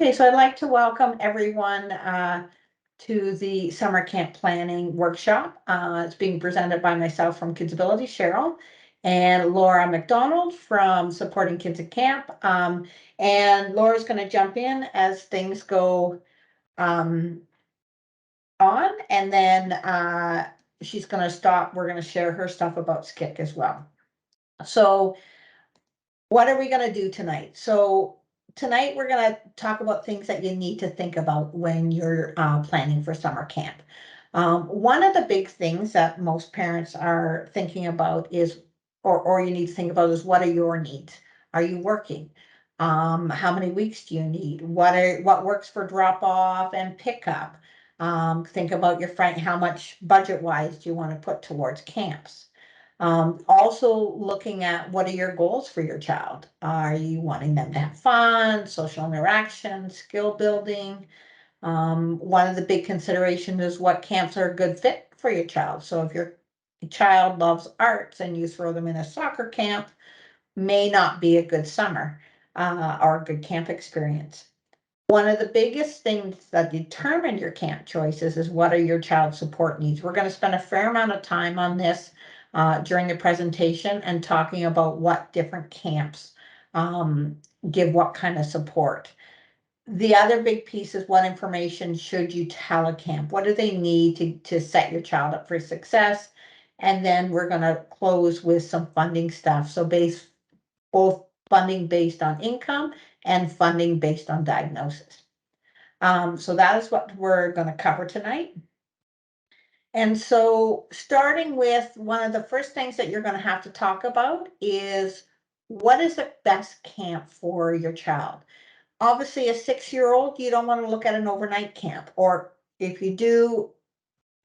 Okay, so I'd like to welcome everyone to the summer camp planning workshop. It's being presented by myself from KidsAbility, Cheryl, and Laura McDonald from Supporting Kids at Camp. And Laura's going to jump in as things go on, and then she's going to stop. We're going to share her stuff about SKIC as well. So what are we going to do tonight? So tonight we're going to talk about things that you need to think about when you're planning for summer camp. One of the big things that most parents are thinking about is, or you need to think about is, what are your needs? Are you working? How many weeks do you need? What works for drop off and pickup? Think about your friend, how much budget wise do you want to put towards camps? Also looking at, what are your goals for your child? Are you wanting them to have fun, social interaction, skill building? One of the big considerations is what camps are a good fit for your child. So if your child loves arts and you throw them in a soccer camp, may not be a good summer or a good camp experience. One of the biggest things that determine your camp choices is, what are your child's support needs? We're going to spend a fair amount of time on this during the presentation and talking about what different camps give what kind of support. The other big piece is, what information should you tell a camp? What do they need to set your child up for success? And then we're going to close with some funding stuff. So both funding based on income and funding based on diagnosis. So that is what we're going to cover tonight. And so starting with, one of the first things that you're going to have to talk about is, what is the best camp for your child? Obviously, a 6-year-old, you don't want to look at an overnight camp, or if you do,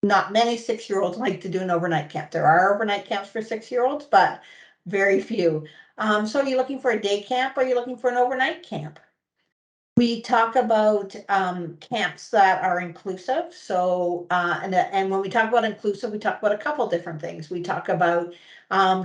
not many 6-year-olds like to do an overnight camp. There are overnight camps for 6-year-olds, but very few. So are you looking for a day camp, or are you looking for an overnight camp? We talk about camps that are inclusive. So, and when we talk about inclusive, we talk about a couple different things. We talk about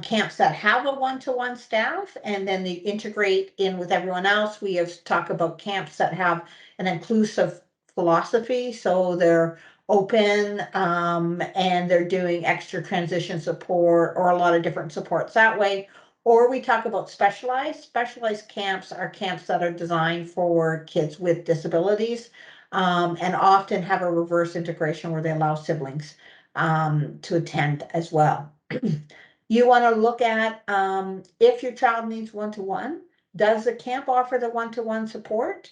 camps that have a one-to-one staff, and then they integrate in with everyone else. We have talked about camps that have an inclusive philosophy. So they're open and they're doing extra transition support, or a lot of different supports that way. Or we talk about specialized. Specialized camps are camps that are designed for kids with disabilities, and often have a reverse integration where they allow siblings to attend as well. You want to look at, if your child needs one-to-one, does the camp offer the one-to-one support?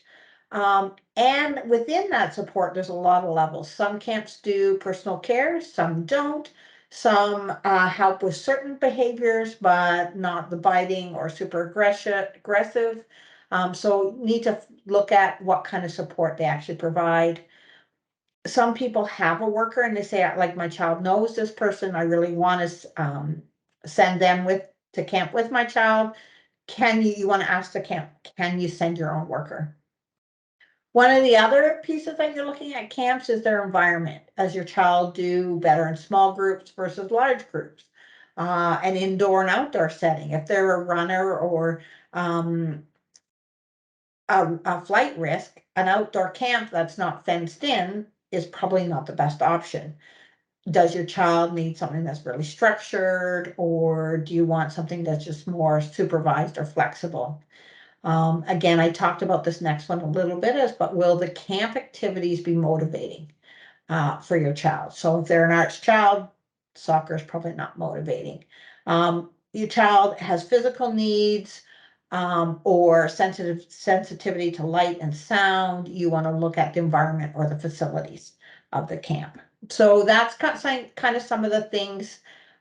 And within that support, there's a lot of levels. Some camps do personal care, some don't. Some help with certain behaviors, but not the biting or super aggressive. So need to look at what kind of support they actually provide. Some people have a worker and they say, like, my child knows this person, I really want to send them to camp with my child. You want to ask the camp, can you send your own worker? One of the other pieces that you're looking at camps is their environment. Does your child do better in small groups versus large groups? An indoor and outdoor setting. If they're a runner or a flight risk, an outdoor camp that's not fenced in is probably not the best option. Does your child need something that's really structured, or do you want something that's just more supervised or flexible? Again, I talked about this next one a little bit, but will the camp activities be motivating for your child? So if they're an arts child, soccer is probably not motivating. Your child has physical needs or sensitivity to light and sound, you want to look at the environment or the facilities of the camp. So that's kind of some of the things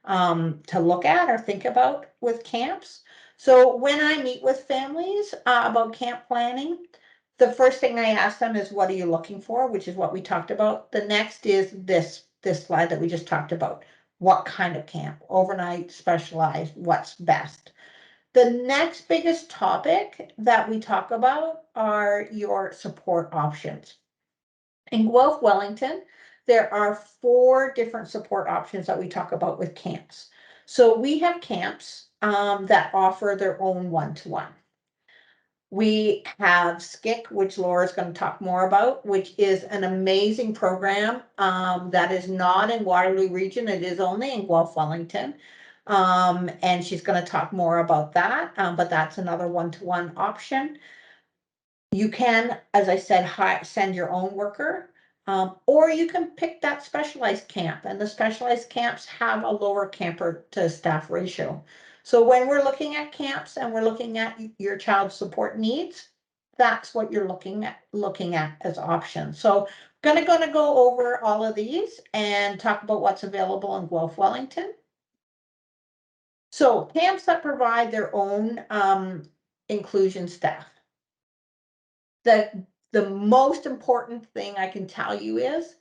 to look at or think about with camps. So when I meet with families about camp planning, the first thing I ask them is, what are you looking for? Which is what we talked about. The next is this slide that we just talked about. What kind of camp? Overnight, specialized, what's best? The next biggest topic that we talk about are your support options. In Guelph-Wellington, there are 4 different support options that we talk about with camps. So we have camps that offer their own one-to-one. We have SKIC, which Laura's going to talk more about, which is an amazing program that is not in Waterloo region. It is only in Guelph-Wellington. And she's going to talk more about that, but that's another one-to-one option. You can, as I said, send your own worker, or you can pick that specialized camp, and the specialized camps have a lower camper to staff ratio. So when we're looking at camps and we're looking at your child's support needs, that's what you're looking at as options. So gonna go over all of these and talk about what's available in Guelph-Wellington. So camps that provide their own inclusion staff. The most important thing I can tell you is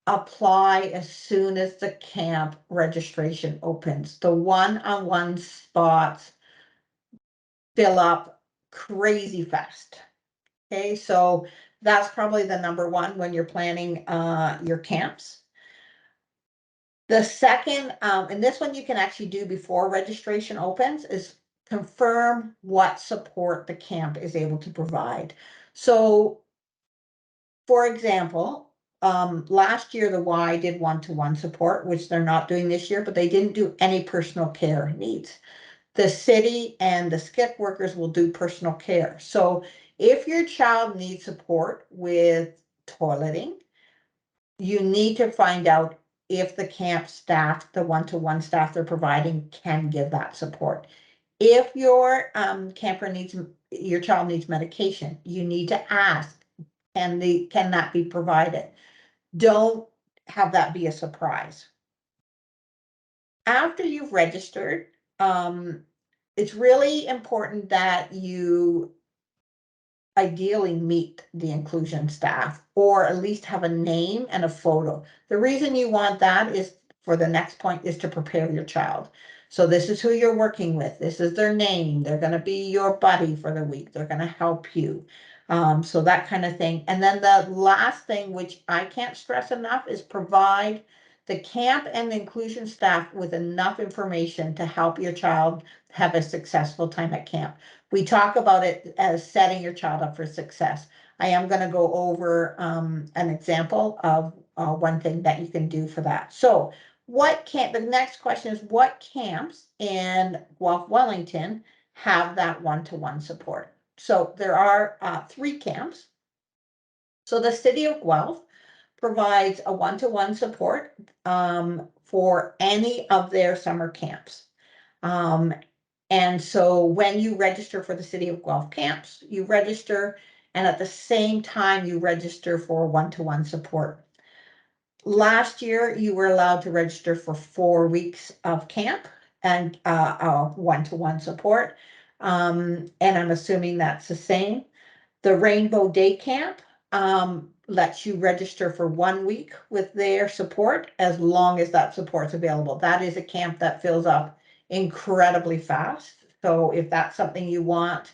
apply as soon as the camp registration opens. The one-on-one spots fill up crazy fast. Okay, so that's probably the number one when you're planning your camps. The second, and this one you can actually do before registration opens, is confirm what support the camp is able to provide. So, for example, last year the Y did one-to-one support, which they're not doing this year, but they didn't do any personal care needs. The city and the SKIC workers will do personal care. So if your child needs support with toileting, you need to find out if the camp staff, the one-to-one staff they're providing, can give that support. If your your child needs medication, you need to ask, can that be provided? Don't have that be a surprise. After you've registered, it's really important that you ideally meet the inclusion staff, or at least have a name and a photo. The reason you want that is for the next point is to prepare your child. So this is who you're working with. This is their name. They're going to be your buddy for the week. They're going to help you. So that kind of thing. And then the last thing, which I can't stress enough, is provide the camp and the inclusion staff with enough information to help your child have a successful time at camp. We talk about it as setting your child up for success. I am going to go over an example of one thing that you can do for that. So the next question is, what camps in Guelph-Wellington have that one-to-one support? So there are 3 camps. So the city of Guelph provides a one-to-one support for any of their summer camps. And so when you register for the City of Guelph camps, you register, and at the same time you register for one-to-one support. Last year, you were allowed to register for 4 weeks of camp and one-to-one support. And I'm assuming that's the same. The Rainbow Day Camp lets you register for 1 week with their support, as long as that support's available. That is a camp that fills up incredibly fast. So if that's something you want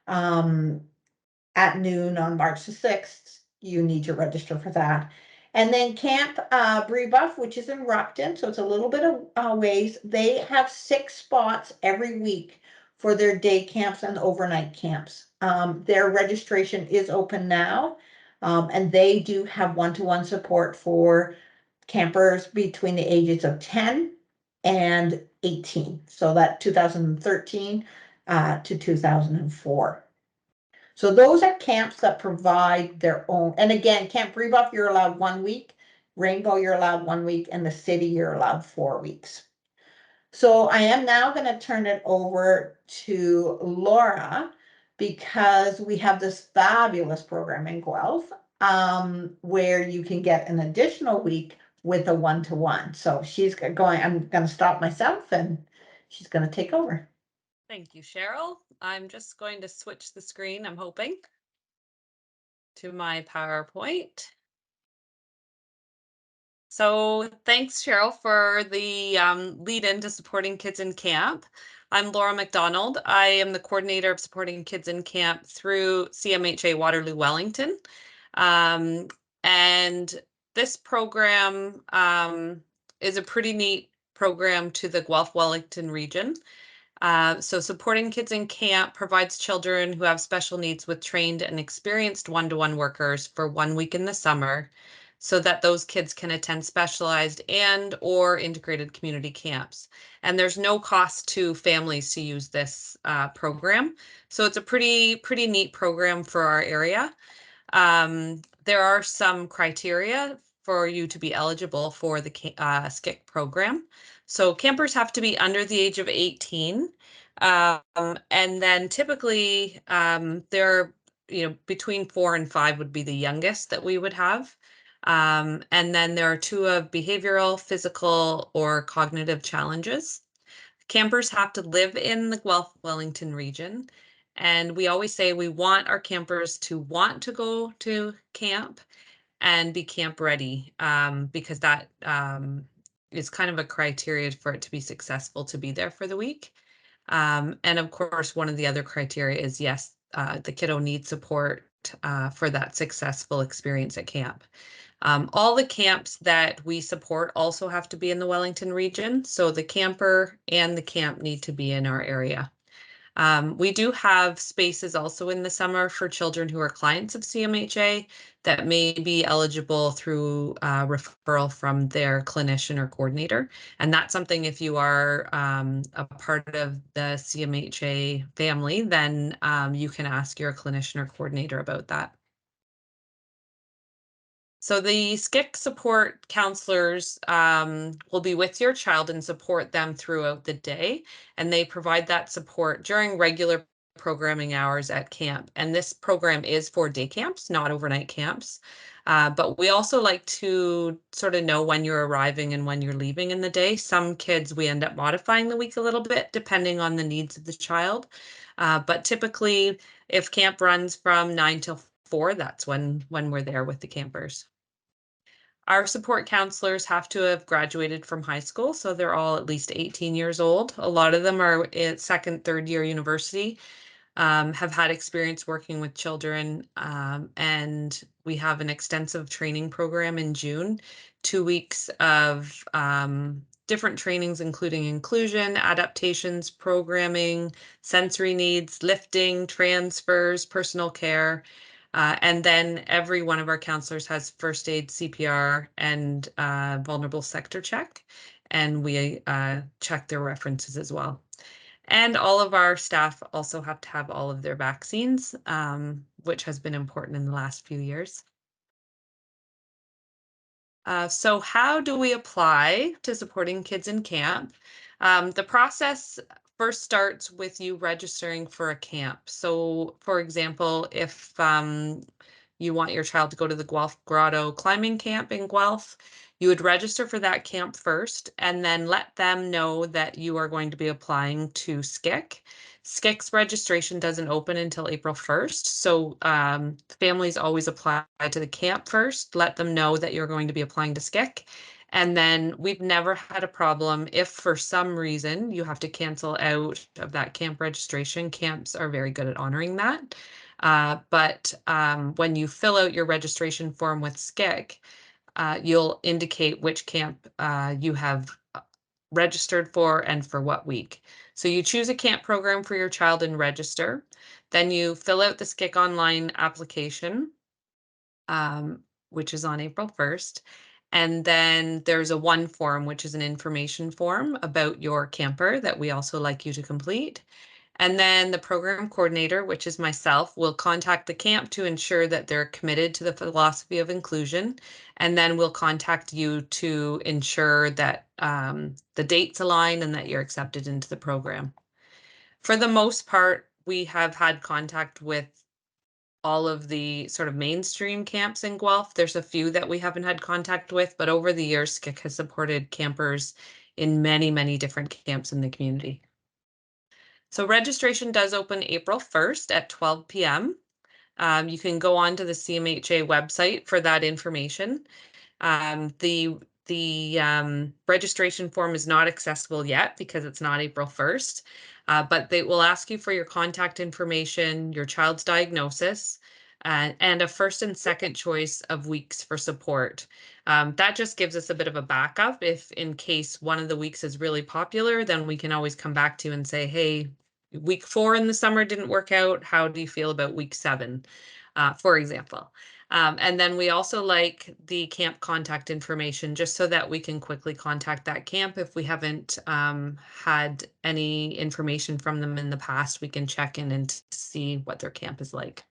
at noon on March the 6th, you need to register for that. And then Camp Brebeuf, which is in Ruckton, so it's a little bit of ways. They have 6 spots every week for their day camps and overnight camps. Their registration is open now, and they do have one-to-one support for campers between the ages of 10 and 18. So that 2013 to 2004. So those are camps that provide their own. And again, Camp Brebeuf, you're allowed 1 week. Rainbow, you're allowed 1 week. And the city, you're allowed 4 weeks. So I am now going to turn it over to Laura, because we have this fabulous program in Guelph where you can get an additional week with a one-to-one. So I'm going to stop myself, and she's going to take over. Thank you, Cheryl. I'm just going to switch the screen, I'm hoping, to my PowerPoint. So thanks, Cheryl, for the lead into supporting kids in camp. I'm Laura McDonald. I am the coordinator of supporting kids in camp through CMHA Waterloo-Wellington. And this program is a pretty neat program to the Guelph-Wellington region. So supporting kids in camp provides children who have special needs with trained and experienced one-to-one workers for 1 week in the summer so that those kids can attend specialized and or integrated community camps. And there's no cost to families to use this program. So it's a pretty neat program for our area. There are some criteria for you to be eligible for the SKIC program. So campers have to be under the age of 18. And then typically they're, between 4 and 5 would be the youngest that we would have. And then there are 2 of behavioral, physical, or cognitive challenges. Campers have to live in the Guelph-Wellington region. And we always say we want our campers to want to go to camp and be camp ready, because that is kind of a criteria for it to be successful to be there for the week. And of course, one of the other criteria is, yes, the kiddo needs support for that successful experience at camp. All the camps that we support also have to be in the Wellington region, so the camper and the camp need to be in our area. We do have spaces also in the summer for children who are clients of CMHA that may be eligible through referral from their clinician or coordinator. And that's something, if you are a part of the CMHA family, then you can ask your clinician or coordinator about that. So the SKIC support counselors will be with your child and support them throughout the day, and they provide that support during regular programming hours at camp. And this program is for day camps, not overnight camps. But we also like to sort of know when you're arriving and when you're leaving in the day. Some kids, we end up modifying the week a little bit depending on the needs of the child. But typically, if camp runs from 9 till 4, that's when we're there with the campers. Our support counselors have to have graduated from high school, so they're all at least 18 years old. A lot of them are at second, third year university, have had experience working with children, and we have an extensive training program in June, 2 weeks of different trainings, including inclusion, adaptations, programming, sensory needs, lifting, transfers, personal care. And then every one of our counselors has first aid, CPR, and vulnerable sector check. And we check their references as well. And all of our staff also have to have all of their vaccines, which has been important in the last few years. So how do we apply to supporting kids in camp? The process first starts with you registering for a camp. So for example, if you want your child to go to the Guelph Grotto climbing camp in Guelph, you would register for that camp first and then let them know that you are going to be applying to SKIC. SKIC's registration doesn't open until April 1st, so families always apply to the camp first, let them know that you're going to be applying to SKIC, and then we've never had a problem if for some reason you have to cancel out of that camp registration. Camps are very good at honoring that. But when you fill out your registration form with SKIC, you'll indicate which camp you have registered for and for what week. So you choose a camp program for your child and register. Then you fill out the SKIC online application, which is on April 1st. And then there's a one form, which is an information form about your camper that we also like you to complete. And then the program coordinator, which is myself, will contact the camp to ensure that they're committed to the philosophy of inclusion. And then we'll contact you to ensure that the dates align and that you're accepted into the program. For the most part, we have had contact with all of the sort of mainstream camps in Guelph. There's a few that we haven't had contact with, but over the years, SKIC has supported campers in many, many different camps in the community. So registration does open April 1st at 12 p.m. You can go on to the CMHA website for that information. The registration form is not accessible yet because it's not April 1st, but they will ask you for your contact information, your child's diagnosis, and a first and second choice of weeks for support. That just gives us a bit of a backup. If in case one of the weeks is really popular, then we can always come back to and say, hey, week 4 in the summer didn't work out. How do you feel about week 7, for example? And then we also like the camp contact information just so that we can quickly contact that camp. If we haven't had any information from them in the past, we can check in and see what their camp is like.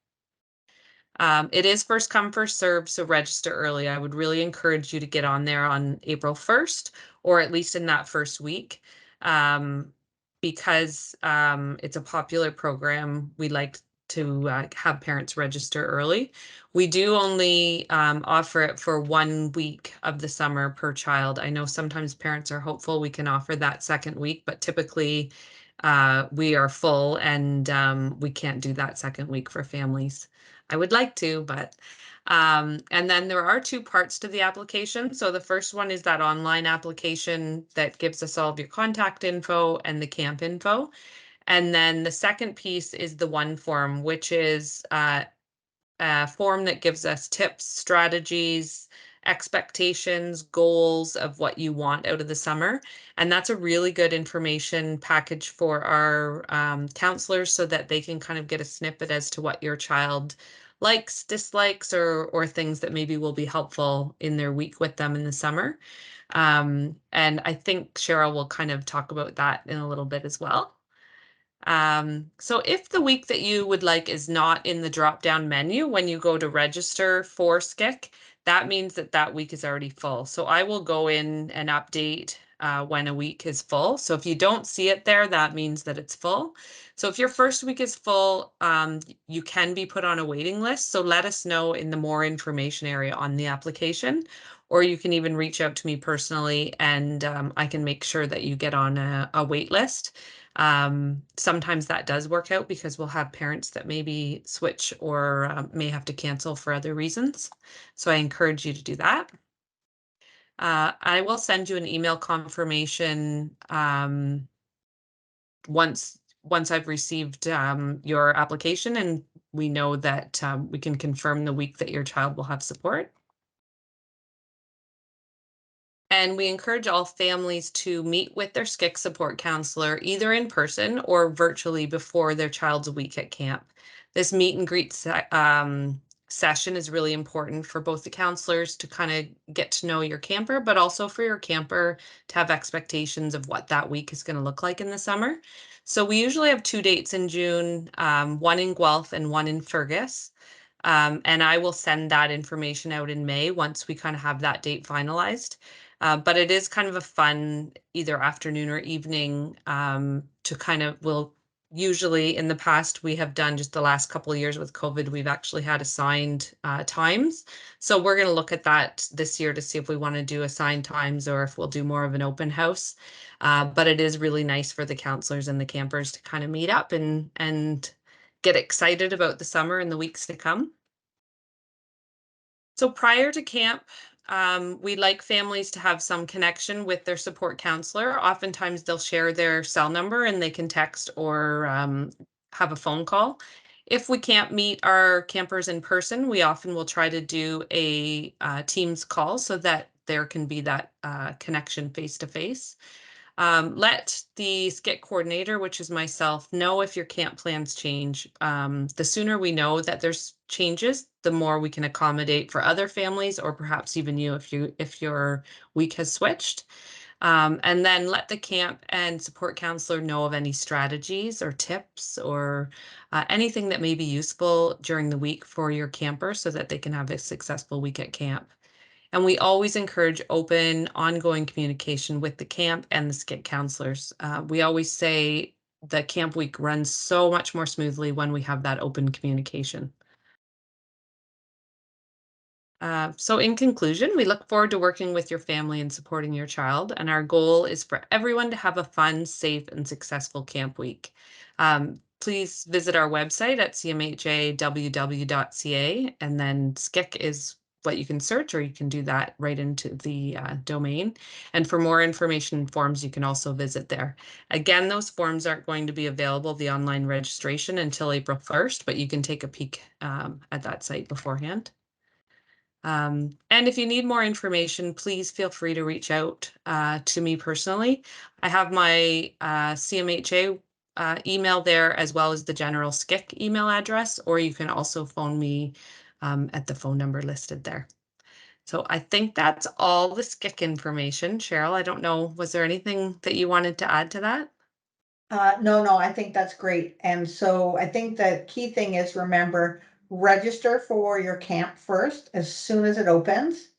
It is first come, first serve, so register early. I would really encourage you to get on there on April 1st, or at least in that first week, because it's a popular program. We like to have parents register early. We do only offer it for 1 week of the summer per child. I know sometimes parents are hopeful we can offer that second week, but typically we are full, and we can't do that second week for families. I would like to, but and then there are 2 parts to the application. So the first one is that online application that gives us all of your contact info and the camp info. And then the second piece is the one form, which is a form that gives us tips, strategies, expectations, goals of what you want out of the summer. And that's a really good information package for our counselors so that they can kind of get a snippet as to what your child likes, dislikes, or things that maybe will be helpful in their week with them in the summer. And I think Cheryl will kind of talk about that in a little bit as well. So if the week that you would like is not in the drop-down menu when you go to register for SKIC, that means that that week is already full. So I will go in and update when a week is full. So if you don't see it there, that means that it's full. So if your first week is full, you can be put on a waiting list. So let us know in the more information area on the application, or you can even reach out to me personally, and I can make sure that you get on a wait list. Sometimes that does work out because we'll have parents that maybe switch or may have to cancel for other reasons. So I encourage you to do that. I will send you an email confirmation once I've received your application and we know that we can confirm the week that your child will have support. And we encourage all families to meet with their SKIC support counselor either in person or virtually before their child's week at camp. This meet and greet session is really important for both the counselors to kind of get to know your camper, but also for your camper to have expectations of what that week is going to look like in the summer. So we usually have 2 dates in June, one in Guelph and one in Fergus. And I will send that information out in May once we kind of have that date finalized. But it is kind of a fun either afternoon or evening to kind of, we'll usually in the past we have done just the last couple of years with COVID, we've actually had assigned times. So we're going to look at that this year to see if we want to do assigned times or if we'll do more of an open house. But it is really nice for the counselors and the campers to kind of meet up and get excited about the summer and the weeks to come. So prior to camp, we like families to have some connection with their support counselor. Oftentimes they'll share their cell number and they can text or have a phone call. If we can't meet our campers in person, we often will try to do a Teams call so that there can be that connection face to face. Let the SKIC coordinator, which is myself, know if your camp plans change. The sooner we know that there's changes, the more we can accommodate for other families or perhaps even you if your week has switched. And then let the camp and support counselor know of any strategies or tips or anything that may be useful during the week for your camper so that they can have a successful week at camp. And we always encourage open, ongoing communication with the camp and the SKIC counselors. We always say the camp week runs so much more smoothly when we have that open communication. So in conclusion, we look forward to working with your family and supporting your child. And our goal is for everyone to have a fun, safe, and successful camp week. Please visit our website at cmhaww.ca, and then SKIC is what you can search, or you can do that right into the domain. And for more information and forms, you can also visit there. Again, those forms aren't going to be available, the online registration, until April 1st, but you can take a peek at that site beforehand. And if you need more information, please feel free to reach out to me personally. I have my CMHA email there, as well as the general SKIC email address, or you can also phone me at the phone number listed there. So I think that's all the SKIC information. Cheryl, I don't know, was there anything that you wanted to add to that? No, I think that's great. And so I think the key thing is, remember, register for your camp first as soon as it opens,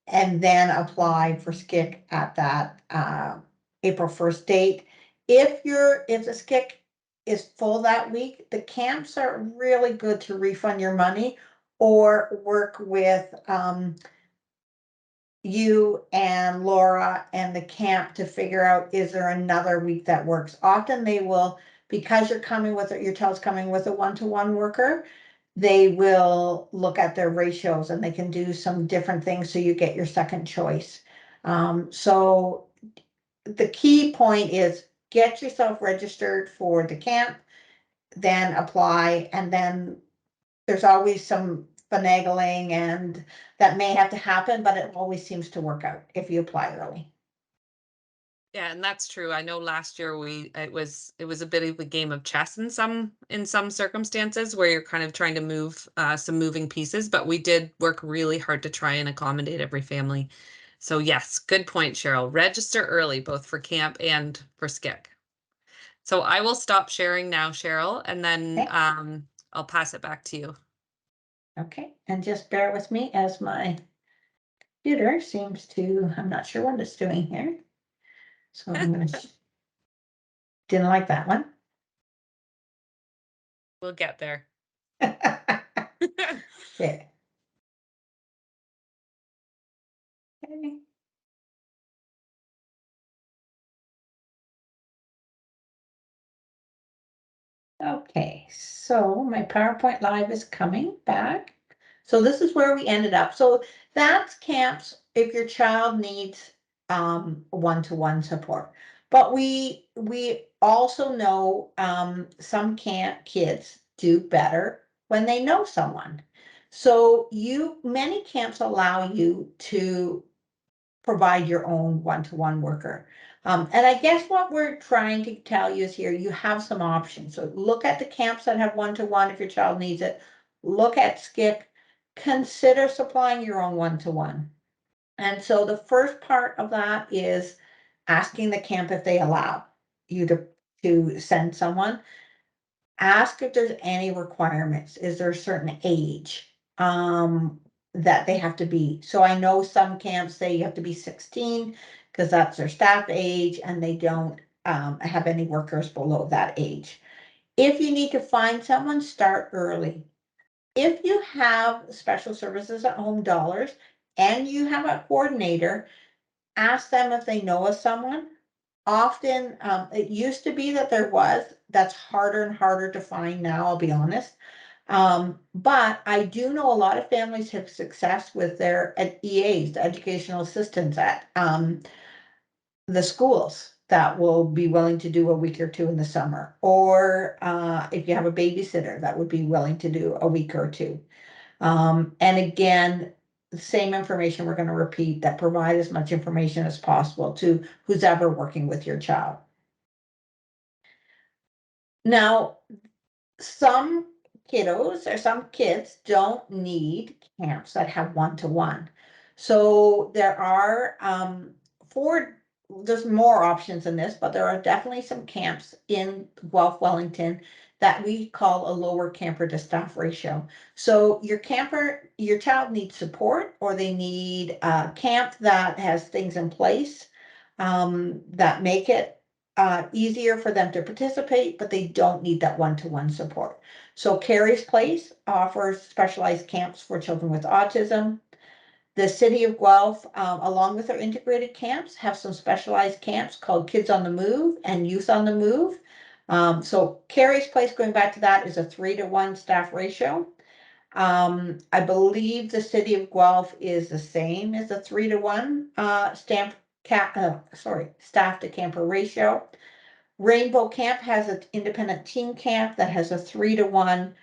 and then apply for SKIC at that April 1st date. If the SKIC is full that week, the camps are really good to refund your money or work with you and Laura and the camp to figure out, is there another week that works? Often they will, because your child's coming with a one-to-one worker, they will look at their ratios and they can do some different things so you get your second choice. So the key point is, get yourself registered for the camp, then apply, and then there's always some finagling and that may have to happen, but it always seems to work out if you apply early. Yeah, and that's true. I know last year it was a bit of a game of chess in some circumstances, where you're kind of trying to move some moving pieces, but we did work really hard to try and accommodate every family. So yes, good point, Cheryl. Register early, both for camp and for SKIC. So I will stop sharing now, Cheryl, and then Okay. I'll pass it back to you. Okay, and just bear with me as my computer seems to, I'm not sure what it's doing here. So I'm gonna, didn't like that one. We'll get there. Yeah. Okay. Okay, so my PowerPoint Live is coming back. So this is where we ended up. So that's camps if your child needs one-to-one support. But we also know some camp kids do better when they know someone. So many camps allow you to provide your own one-to-one worker. And I guess what we're trying to tell you is, here you have some options. So look at the camps that have one-to-one if your child needs it. Look at SKIC. Consider supplying your own one-to-one. And so the first part of that is asking the camp if they allow you to send someone. Ask if there's any requirements. Is there a certain age that they have to be? So I know some camps say you have to be 16 because that's their staff age, and they don't have any workers below that age. If you need to find someone, start early. If you have special services at home dollars and you have a coordinator, ask them if they know of someone. Often, it used to be that there was, that's harder and harder to find now, I'll be honest. But I do know a lot of families have success with their EAs, the educational assistants at the schools, that will be willing to do a week or two in the summer. Or if you have a babysitter that would be willing to do a week or two. And again, the same information we're going to repeat, that provide as much information as possible to who's ever working with your child. Now, some kiddos or some kids don't need camps that have one-to-one. So there are there's more options in this, but there are definitely some camps in Guelph-Wellington that we call a lower camper to staff ratio. So your child needs support, or they need a camp that has things in place that make it easier for them to participate, but they don't need that one-to-one support. So Carrie's Place offers specialized camps for children with autism. The city of Guelph, along with their integrated camps, have some specialized camps called Kids on the Move and Youth on the Move. So Carrie's Place, going back to that, is a 3-to-1 staff ratio. I believe the city of Guelph is the same as a 3-to-1 staff to camper ratio. Rainbow Camp has an independent team camp that has a 3-to-1.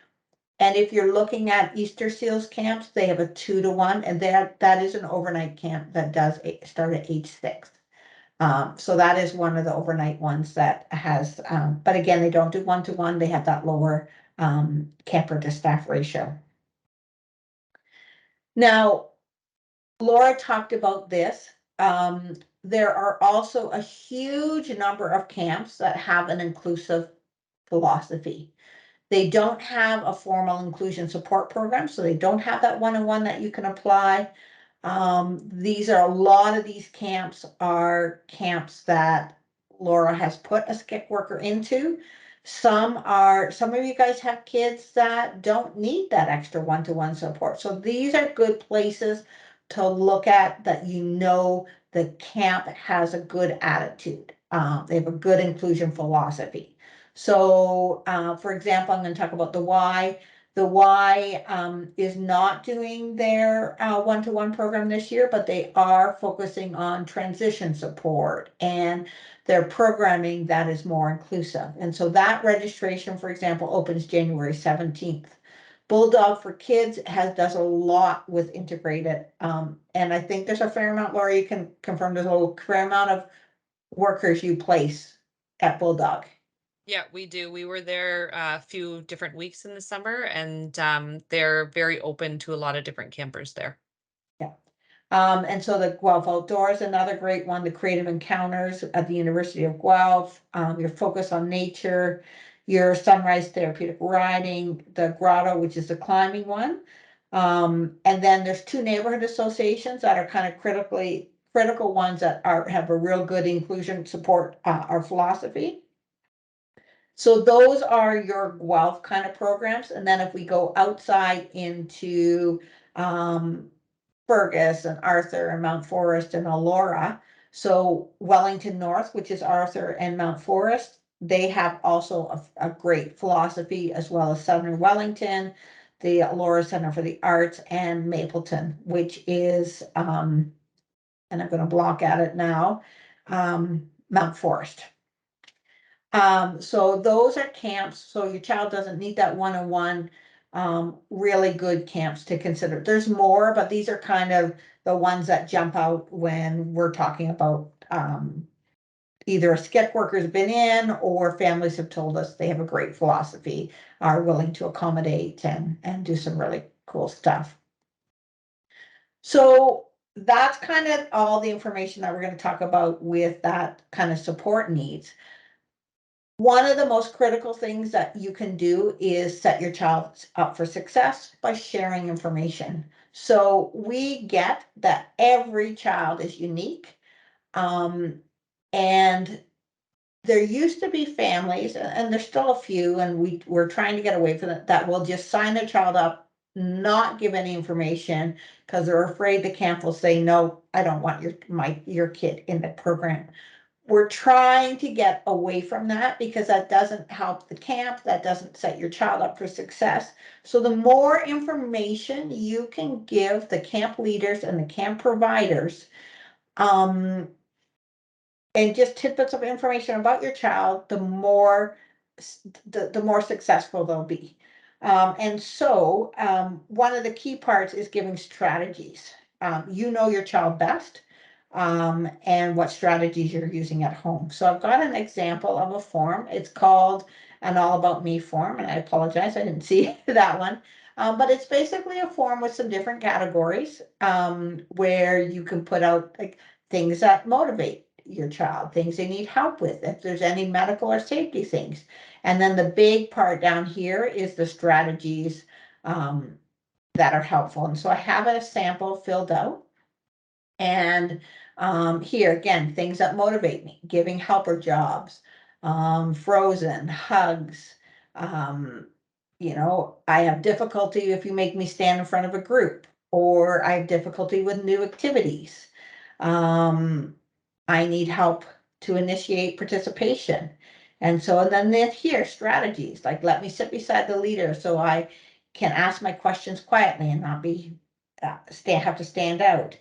And if you're looking at Easter Seals camps, they have a 2-to-1, and that is an overnight camp that does start at age 6. So that is one of the overnight ones that has, but again, they don't do 1-to-1. They have that lower camper to staff ratio. Now, Laura talked about this. There are also a huge number of camps that have an inclusive philosophy. They don't have a formal inclusion support program, so they don't have that one-on-one that you can apply. These are a lot of these camps are camps that Laura has put a SKIC worker into. Some of you guys have kids that don't need that extra one-to-one support. So these are good places to look at that the camp has a good attitude. They have a good inclusion philosophy. So, for example, I'm going to talk about the Y. The Y is not doing their one-to-one program this year, but they are focusing on transition support and their programming that is more inclusive. And so that registration, for example, opens January 17th. Bulldog for Kids does a lot with integrated, and I think there's a fair amount, Laura, you can confirm there's a fair amount of workers you place at Bulldog. Yeah, we do. We were there a few different weeks in the summer, and they're very open to a lot of different campers there. Yeah. And so the Guelph Outdoors, another great one, the Creative Encounters at the University of Guelph, your focus on nature, your Sunrise Therapeutic Riding, the Grotto, which is the climbing one. And then there's 2 neighborhood associations that are kind of critical ones that have a real good inclusion support our philosophy. So those are your Guelph kind of programs. And then if we go outside into Fergus and Arthur and Mount Forest and Elora, so Wellington North, which is Arthur and Mount Forest, they have also a great philosophy, as well as Southern Wellington, the Elora Center for the Arts, and Mapleton, which is, and I'm going to block at it now, Mount Forest. So those are camps, so your child doesn't need that one-on-one, really good camps to consider. There's more, but these are kind of the ones that jump out when we're talking about either a SKIC worker's been in, or families have told us they have a great philosophy, are willing to accommodate and do some really cool stuff. So that's kind of all the information that we're going to talk about with that kind of support needs. One of the most critical things that you can do is set your child up for success by sharing information. So we get that every child is unique. And there used to be families, and there's still a few, and we're trying to get away from it, that will just sign their child up, not give any information because they're afraid the camp will say, no, I don't want your kid in the program. We're trying to get away from that because that doesn't help the camp, that doesn't set your child up for success. So the more information you can give the camp leaders and the camp providers, and just tidbits of information about your child, the more successful they'll be. And so one of the key parts is giving strategies. You know your child best, and what strategies you're using at home. So I've got an example of a form. It's called an All About Me form, and I apologize, I didn't see that one. But it's basically a form with some different categories, where you can put out like things that motivate your child, things they need help with, if there's any medical or safety things. And then the big part down here is the strategies that are helpful. And so I have a sample filled out. And here again, things that motivate me: giving helper jobs, frozen, hugs. I have difficulty if you make me stand in front of a group, or I have difficulty with new activities. I need help to initiate participation. And then here, strategies like let me sit beside the leader so I can ask my questions quietly and not be have to stand out.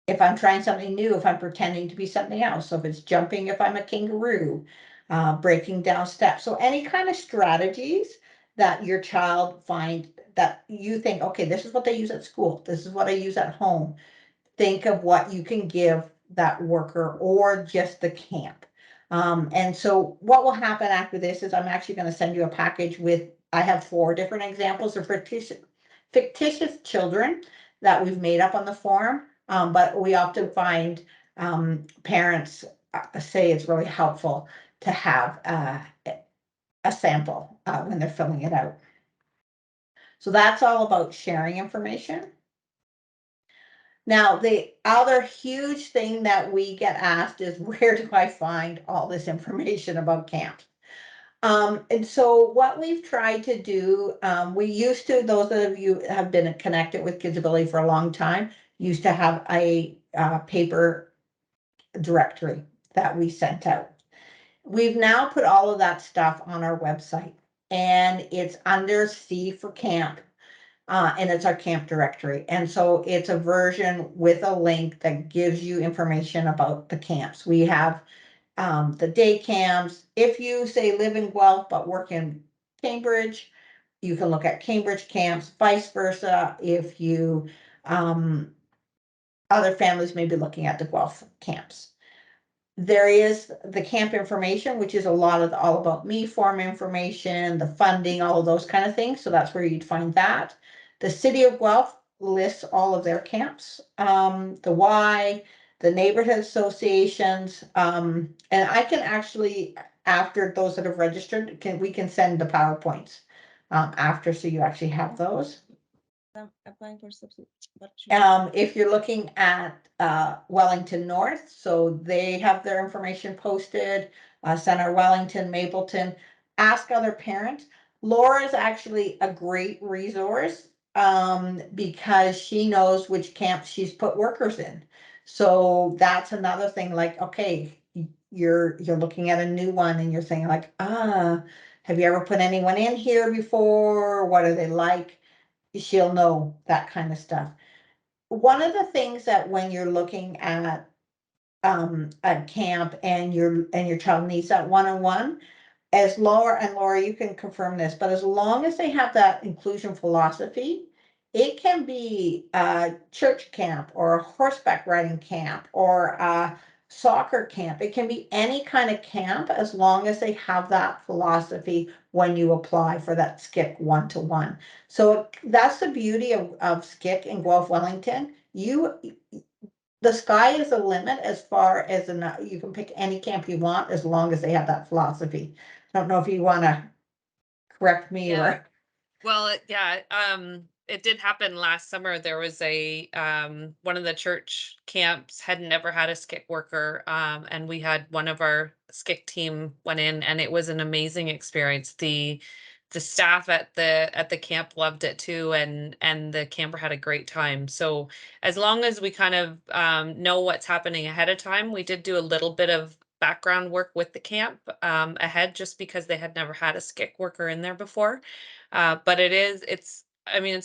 If I'm trying something new, if I'm pretending to be something else, so if it's jumping, if I'm a kangaroo, breaking down steps. So any kind of strategies that your child find that you think, okay, this is what they use at school, this is what I use at home. Think of what you can give that worker or just the camp. And so what will happen after this is I'm actually going to send you a package with, I have 4 different examples of fictitious children that we've made up on the form. But we often find parents say it's really helpful to have a sample when they're filling it out. So that's all about sharing information. Now, the other huge thing that we get asked is, where do I find all this information about camp? And so what we've tried to do, we used to, those of you have been connected with KidsAbility for a long time, used to have a paper directory that we sent out. We've now put all of that stuff on our website, and it's under C for camp. And it's our camp directory. And so it's a version with a link that gives you information about the camps. We have the day camps. If you say live in Guelph but work in Cambridge, you can look at Cambridge camps, vice versa. If you, other families may be looking at the Guelph camps. There is the camp information, which is a lot of the all about me form information, the funding, all of those kind of things. So that's where you'd find that. The city of Guelph lists all of their camps, the Y, the neighborhood associations, and I can actually, after those that have registered, we can send the PowerPoints after, so you actually have those. Applying for subsidy. If you're looking at Wellington North, so they have their information posted, Center Wellington, Mapleton. Ask other parents. Laura is actually a great resource because she knows which camps she's put workers in. So that's another thing, like, okay, you're looking at a new one and you're saying like, have you ever put anyone in here before? What are they like? She'll know that kind of stuff. One of the things that when you're looking at a camp and your child needs that one-on-one, as Laura, you can confirm this, but as long as they have that inclusion philosophy, it can be a church camp or a horseback riding camp or a soccer camp. It can be any kind of camp as long as they have that philosophy when you apply for that SKIC one-to-one. So that's the beauty of SKIC in Guelph-Wellington. The sky is the limit as far as you can pick any camp you want as long as they have that philosophy. I don't know if you want to correct me or. Well, it did happen last summer. There was a one of the church camps had never had a SKIC worker, and we had one of our SKIC team went in, and it was an amazing experience. The staff at the camp loved it too, and the camper had a great time. So as long as we kind of know what's happening ahead of time, we did do a little bit of background work with the camp ahead, just because they had never had a SKIC worker in there before. But it's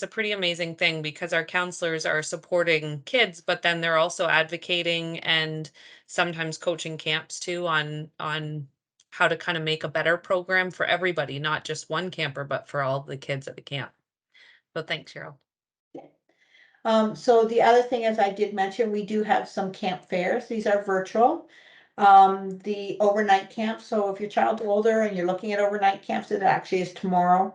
a pretty amazing thing because our counselors are supporting kids, but then they're also advocating and sometimes coaching camps too on how to kind of make a better program for everybody, not just one camper, but for all the kids at the camp. So thanks, Cheryl. So the other thing, as I did mention, we do have some camp fairs. These are virtual. The overnight camp. So if your child's older and you're looking at overnight camps, it actually is tomorrow.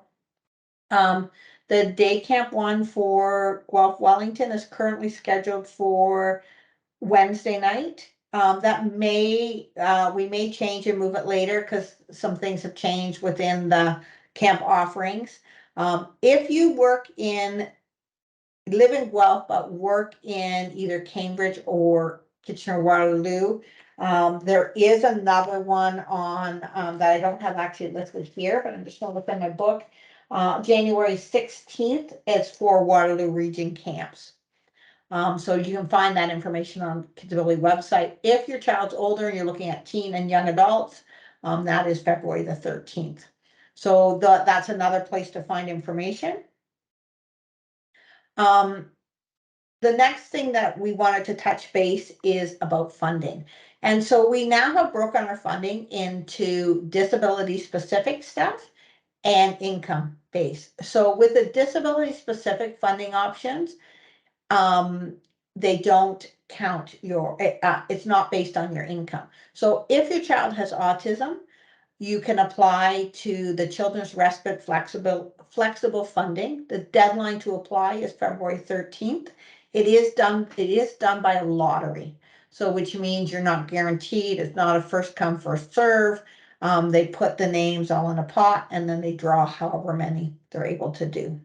The day camp one for Guelph-Wellington is currently scheduled for Wednesday night. That we may change and move it later because some things have changed within the camp offerings. If you live in Guelph but work in either Cambridge or Kitchener-Waterloo, there is another one on that I don't have actually listed here, but I'm just going to look in my book. January 16th is for Waterloo Region camps. So you can find that information on KidsAbility website. If your child's older and you're looking at teen and young adults, that is February the 13th. So that's another place to find information. The next thing that we wanted to touch base is about funding. And so we now have broken our funding into disability specific stuff and income based. So with the disability specific funding options, they don't count your, it's not based on your income. So if your child has autism, you can apply to the Children's Respite Flexible Funding. The deadline to apply is February 13th. It is done by a lottery. So which means you're not guaranteed. It's not a first come, first serve. They put the names all in a pot and then they draw however many they're able to do.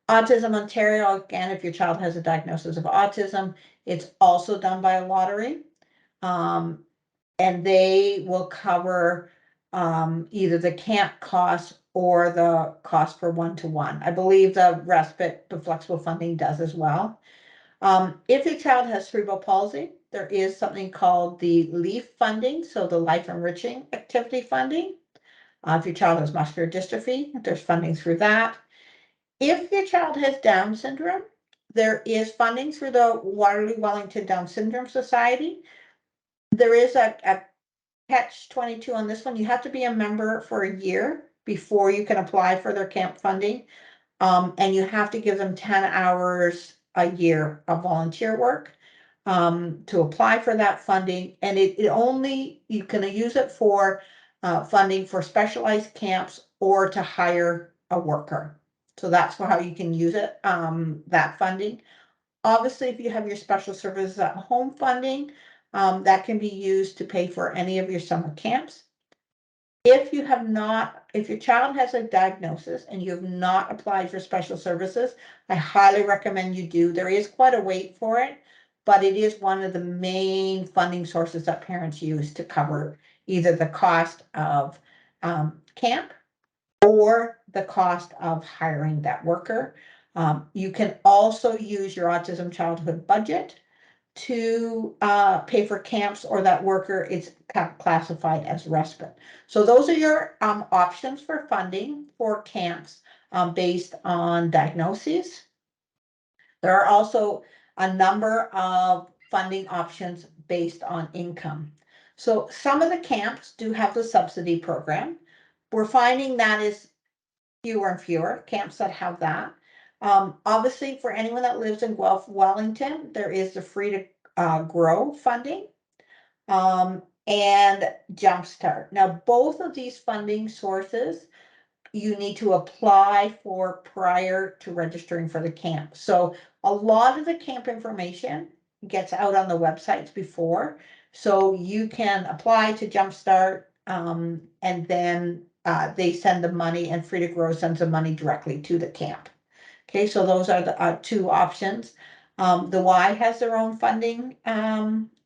Autism Ontario, again, if your child has a diagnosis of autism, it's also done by a lottery. And they will cover either the camp cost or the cost for one-to-one. I believe the respite, the flexible funding does as well. If your child has cerebral palsy, there is something called the LEAF funding, so the Life Enriching Activity funding. If your child has muscular dystrophy, there's funding through that. If your child has Down syndrome, there is funding through the Guelph-Wellington Down Syndrome Society. There is a catch-22 on this one. You have to be a member for a year before you can apply for their camp funding. And you have to give them 10 hours a year of volunteer work to apply for that funding. And it only, you can use it for funding for specialized camps or to hire a worker. So that's how you can use it, that funding. Obviously, if you have your special services at home funding, that can be used to pay for any of your summer camps. If you have not, if your child has a diagnosis and you have not applied for special services, I highly recommend you do. There is quite a wait for it, but it is one of the main funding sources that parents use to cover either the cost of camp or the cost of hiring that worker. You can also use your autism childhood budget to pay for camps or that worker is classified as respite. So those are your options for funding for camps based on diagnoses. There are also a number of funding options based on income. So some of the camps do have the subsidy program. We're finding that is fewer and fewer camps that have that. Obviously, for anyone that lives in Guelph-Wellington, there is the Free to Grow funding and Jumpstart. Now, both of these funding sources, you need to apply for prior to registering for the camp. So a lot of the camp information gets out on the websites before. So you can apply to Jumpstart and then they send the money and Free to Grow sends the money directly to the camp. Okay, so those are the two options. The Y has their own funding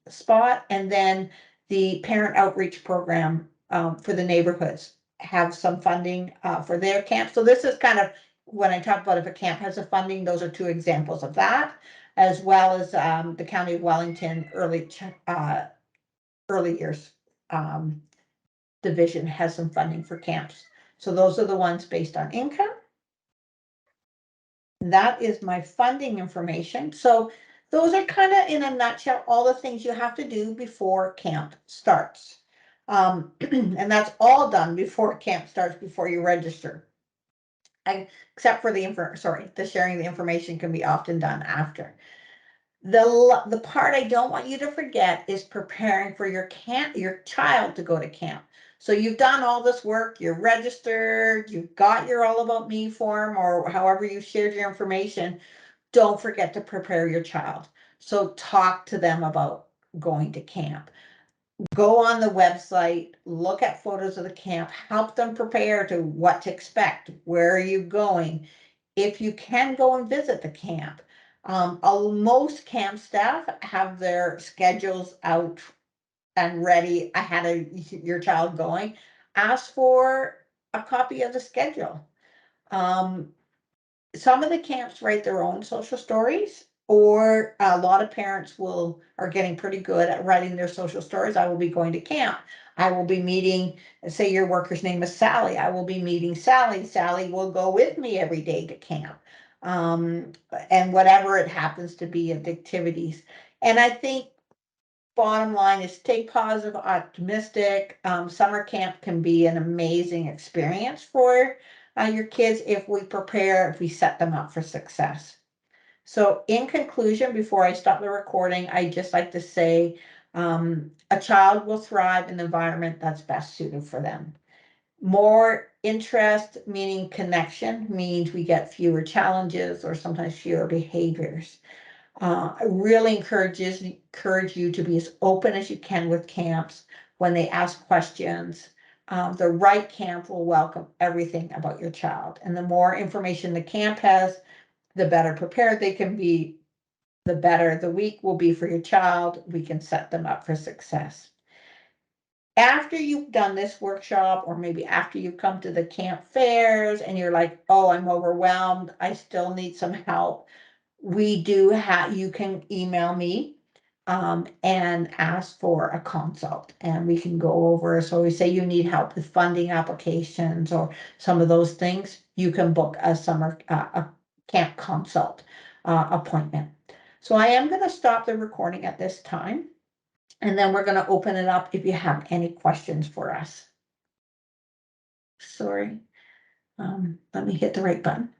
spot, and then the parent outreach program for the neighborhoods have some funding for their camp. So this is kind of when I talk about if a camp has a funding, those are two examples of that, as well as the County of Wellington early years division has some funding for camps. So those are the ones based on income. That is my funding information. So those are kind of in a nutshell, all the things you have to do before camp starts. And that's all done before camp starts, before you register. Except for the sharing the information can be often done after. The part I don't want you to forget is preparing for your child to go to camp. So you've done all this work, you're registered, you've got your All About Me form or however you shared your information. Don't forget to prepare your child. So talk to them about going to camp. Go on the website, look at photos of the camp, help them prepare to what to expect. Where are you going? If you can go and visit the camp. Most camp staff have their schedules out and ready ahead of your child going. Ask for a copy of the schedule. Some of the camps write their own social stories. or a lot of parents are getting pretty good at writing their social stories. I will be going to camp. I will be meeting, say your worker's name is Sally. I will be meeting Sally. Sally will go with me every day to camp. And whatever it happens to be of activities. And I think bottom line is stay positive, optimistic. Summer camp can be an amazing experience for your kids if we set them up for success. So in conclusion, before I stop the recording, I just like to say a child will thrive in the environment that's best suited for them. More interest, meaning connection, means we get fewer challenges or sometimes fewer behaviors. I really encourage you to be as open as you can with camps when they ask questions. The right camp will welcome everything about your child. And the more information the camp has, the better prepared they can be, the better the week will be for your child. We can set them up for success. After you've done this workshop, or maybe after you come to the camp fairs and you're like, oh, I'm overwhelmed, I still need some help. You can email me and ask for a consult, and we can go over. So we say you need help with funding applications or some of those things, you can book a camp consult appointment. So I am going to stop the recording at this time, and then we're going to open it up if you have any questions for us. Sorry, let me hit the right button.